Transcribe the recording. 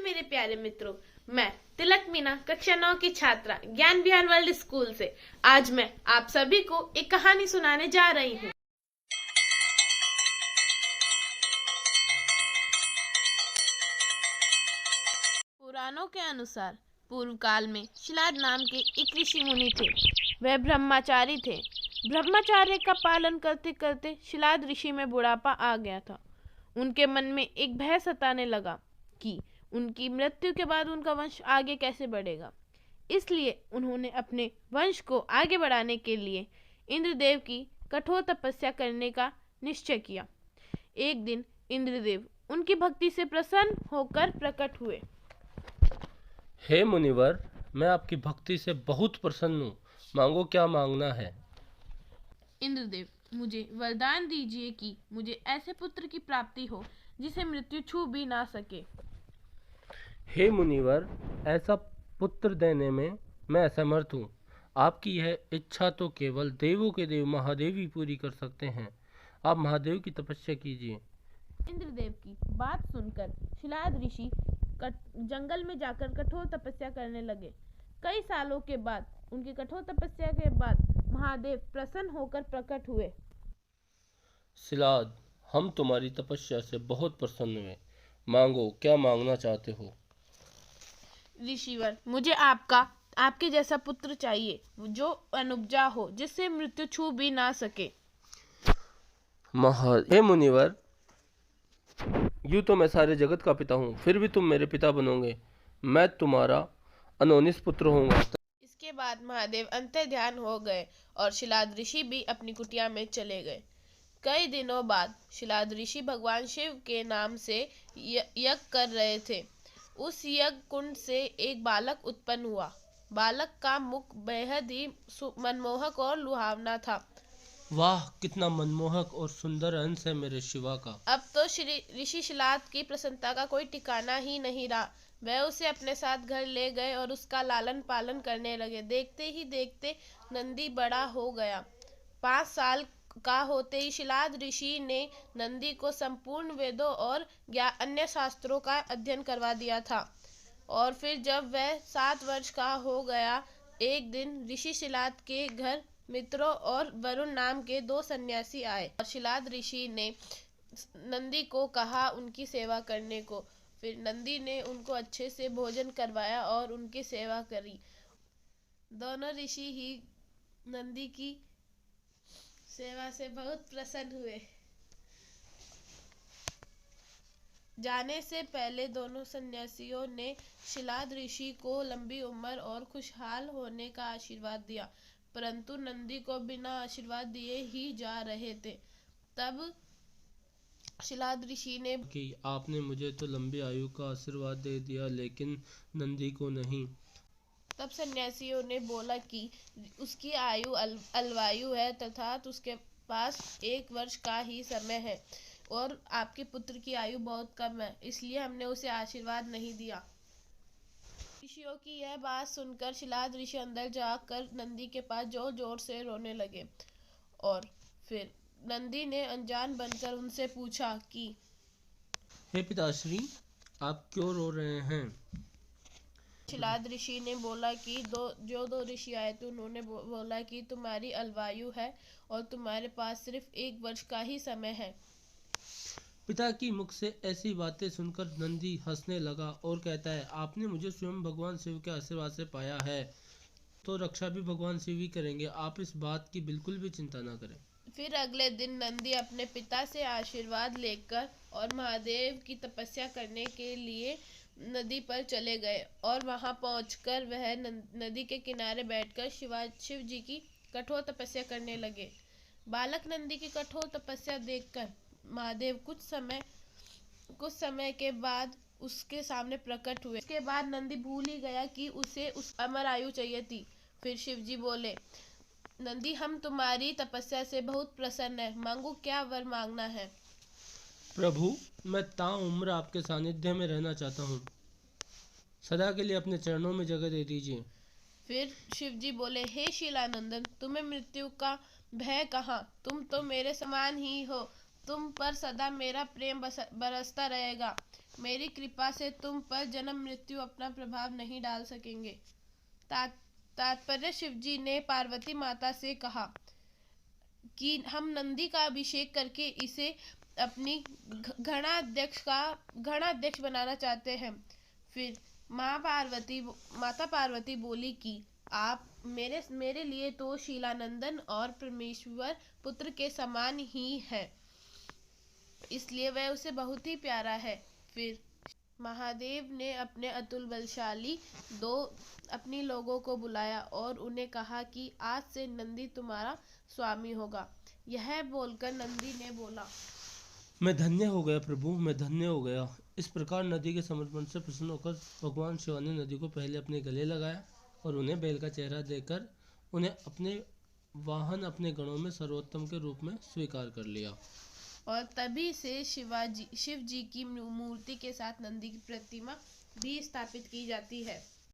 मेरे प्यारे मित्रों, मैं तिलक मीना कक्षा 9 की छात्रा ज्ञान विहार वर्ल्ड स्कूल से आज मैं आप सभी को एक कहानी सुनाने जा रही हूँ। पुराणों के अनुसार पूर्व काल में शिलाद नाम के एक ऋषि मुनि थे। वह ब्रह्मचारी थे। ब्रह्मचार्य का पालन करते करते शिलाद ऋषि में बुढ़ापा आ गया था। उनके मन में एक भय सताने लगा कि उनकी मृत्यु के बाद उनका वंश आगे कैसे बढ़ेगा। इसलिए उन्होंने अपने वंश को आगे बढ़ाने के लिए इंद्रदेव की कठोर तपस्या करने का निश्चय किया। एक दिन इंद्रदेव उनकी भक्ति से प्रसन्न होकर प्रकट हुए। हे मुनिवर, मैं आपकी भक्ति से बहुत प्रसन्न हूँ। मांगो, क्या मांगना है? इंद्रदेव, मुझे वरदान दीजिए कि मुझे ऐसे पुत्र की प्राप्ति हो जिसे मृत्यु छू भी ना सके। हे मुनिवर, ऐसा पुत्र देने में मैं असमर्थ हूँ। आपकी यह इच्छा तो केवल देवों के देव महादेव ही पूरी कर सकते हैं। आप महादेव की तपस्या कीजिए। इंद्रदेव की बात सुनकर शिलाद ऋषि जंगल में जाकर कठोर तपस्या करने लगे। कई सालों के बाद उनकी कठोर तपस्या के बाद महादेव प्रसन्न होकर प्रकट हुए। शिलाद, हम तुम्हारी तपस्या से बहुत प्रसन्न हुए। मांगो, क्या मांगना चाहते हो? ऋषिवर, मुझे आपके जैसा पुत्र चाहिए जो अनुपजा हो, जिससे मृत्यु छू भी ना सके। हे मुनिवर, यूँ तो मैं सारे जगत का पिता हूँ, फिर भी तुम मेरे पिता बनोगे। मैं तुम्हारा अनोनिस पुत्र होऊंगा। इसके बाद महादेव अंतर्ध्यान हो गए और शिलाद ऋषि भी अपनी कुटिया में चले गए। कई दिनों बाद शिलाद ऋषि भगवान शिव के नाम से यज्ञ कर रहे थे। उस यज्ञ कुंड से एक बालक उत्पन्न हुआ। बालक का मुख बेहद ही मनमोहक और लुभावना था। वाह, कितना मनमोहक और सुंदर अंश है मेरे शिवा का। अब तो ऋषि शिलाद की प्रसन्नता का कोई ठिकाना ही नहीं रहा। वह उसे अपने साथ घर ले गए और उसका लालन पालन करने लगे। देखते ही देखते नंदी बड़ा हो गया। 5 साल का होते ही शिलाद ऋषि ने नंदी को संपूर्ण वेदों और अन्य शास्त्रों का अध्ययन करवा दिया था। और फिर जब वह 7 वर्ष का हो गया, एक दिन ऋषि शिलाद के घर मित्रों और वरुण नाम के 2 सन्यासी आए और शिलाद ऋषि ने नंदी को कहा उनकी सेवा करने को। फिर नंदी ने उनको अच्छे से भोजन करवाया और उनकी सेवा करी। दोनों ऋषि ही नंदी की सेवा से बहुत प्रसन्न हुए। जाने से पहले दोनों सन्यासियों ने शिलाद ऋषि को लंबी उम्र और खुशहाल होने का आशीर्वाद दिया, परंतु नंदी को बिना आशीर्वाद दिए ही जा रहे थे। तब शिलाद ऋषि ने कि आपने मुझे तो लंबी आयु का आशीर्वाद दे दिया, लेकिन नंदी को नहीं। तब सन्यासियों ने बोला कि उसकी आयु अल्पायु है तथा उसके पास 1 वर्ष का ही समय है और आपके पुत्र की आयु बहुत कम है, इसलिए हमने उसे आशीर्वाद नहीं दिया। ऋषियों की यह बात सुनकर शिलाद ऋषि अंदर जाकर नंदी के पास जोर जोर से रोने लगे। और फिर नंदी ने अनजान बनकर उनसे पूछा कि हे पिताश्री, आप क्यों रो रहे हैं? शिलाद ऋषि ने बोला कि दो ऋषि आए थे, उन्होंने बोला कि तुम्हारी अल्पायु है और तुम्हारे पास सिर्फ 1 वर्ष का ही समय है। पिता की मुख से ऐसी बातें सुनकर नंदी हंसने लगा और कहता है, आपने मुझे स्वयं भगवान शिव के आशीर्वाद से पाया है, तो रक्षा भी भगवान शिव ही करेंगे। आप इस बात की बिल्कुल भी चिंता ना करें। फिर अगले दिन नंदी अपने पिता से आशीर्वाद लेकर और महादेव की तपस्या करने के लिए नदी पर चले गए और वहां पहुंचकर वह नदी के किनारे बैठकर शिव जी की कठोर तपस्या करने लगे। बालक नंदी की कठोर तपस्या देखकर महादेव कुछ समय के बाद उसके सामने प्रकट हुए। इसके बाद नंदी भूल ही गया कि उसे उस अमर आयु चाहिए थी। फिर शिव जी बोले, नंदी, हम तुम्हारी तपस्या से बहुत प्रसन्न है, मांगो, क्या वर मांगना है? प्रभु, मैं ताउम्र आपके सानिध्य में रहना चाहता हूँ। सदा के लिए अपने चरणों में जगह दे दीजिए। फिर शिव जी बोले, हे शिलानंदन, तुम्हें मृत्यु का भय कहाँ? तुम तो मेरे समान ही हो। तुम पर सदा मेरा प्रेम बरसता रहेगा। मेरी कृपा से तुम पर जन्म मृत्यु अपना प्रभाव नहीं डाल सकेंगे। तात्पर्य, शिवजी ने पार्वती माता से कहा कि हम नंदी का अभिषेक करके इसे अपनी गणाध्यक्ष बनाना चाहते हैं। फिर माता पार्वती बोली कि आप मेरे लिए तो शीलानंदन और परमेश्वर पुत्र के समान ही है, इसलिए वह उसे बहुत ही प्यारा है। फिर महादेव ने अपने अतुल बलशाली अपनी लोगों को बुलाया और उन्हें कहा कि आज से नंदी तुम्हारा स्वामी होगा। यह बोलकर नंदी ने बोला, मैं धन्य हो गया प्रभु, मैं धन्य हो गया। इस प्रकार नदी के समर्पण से प्रसन्न होकर भगवान शिव ने नदी को पहले अपने गले लगाया और उन्हें बैल का चेहरा देकर उन्हें अपने वाहन, अपने गणों में सर्वोत्तम के रूप में स्वीकार कर लिया। और तभी से शिव जी की मूर्ति के साथ नंदी की प्रतिमा भी स्थापित की जाती है।